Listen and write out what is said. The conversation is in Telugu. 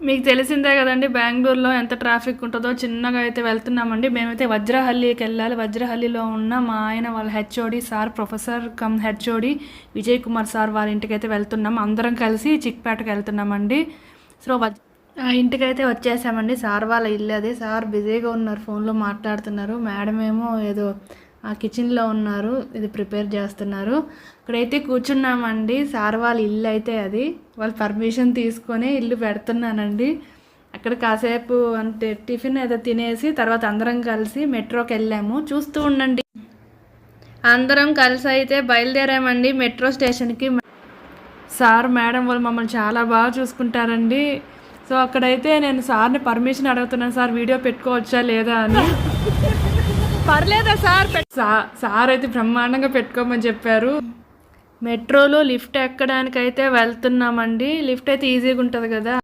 మీకు తెలిసిందే కదండి బెంగళూరులో ఎంత ట్రాఫిక్ ఉంటుందో. చిన్నగా అయితే వెళ్తున్నామండి. మేమైతే వజ్రహల్లికి వెళ్ళాలి. వజ్రహల్లిలో ఉన్న మా ఆయన వాళ్ళ HOD sir, professor come HOD Vijay Kumar sir వాళ్ళ ఇంటికైతే వెళ్తున్నాం. అందరం కలిసి చిక్పేటకి వెళ్తున్నామండి. సో ఆ ఇంటికైతే వచ్చేసామండి. సార్ వాళ్ళ ఇల్లు అదే. సార్ బిజీగా ఉన్నారు, ఫోన్లో మాట్లాడుతున్నారు. మేడం ఏమో ఏదో ఆ కిచెన్లో ఉన్నారు, ఇది ప్రిపేర్ చేస్తున్నారు. ఇక్కడైతే కూర్చున్నామండి. సార్ వాళ్ళ ఇల్లు అయితే అది. వాళ్ళు పర్మిషన్ తీసుకొని ఇల్లు పెడుతున్నానండి. అక్కడ కాసేపు అంటే టిఫిన్ ఏదో తినేసి తర్వాత అందరం కలిసి మెట్రోకి వెళ్ళాము. చూస్తూ ఉండండి. అందరం కలిసి అయితే బయలుదేరామండి మెట్రో స్టేషన్కి. సార్ మేడం వాళ్ళు మమ్మల్ని చాలా బాగా చూసుకుంటారండి. సో అక్కడైతే నేను సార్ని పర్మిషన్ అడుగుతున్నాను, సార్ వీడియో పెట్టుకోవచ్చా లేదా అని. పర్లేదా సార్? సార్ అయితే బ్రహ్మాండంగా పెట్టుకోమని చెప్పారు. మెట్రోలో లిఫ్ట్ ఎక్కడానికైతే వెళ్తున్నామండి. లిఫ్ట్ అయితే ఈజీగా ఉంటుంది కదా.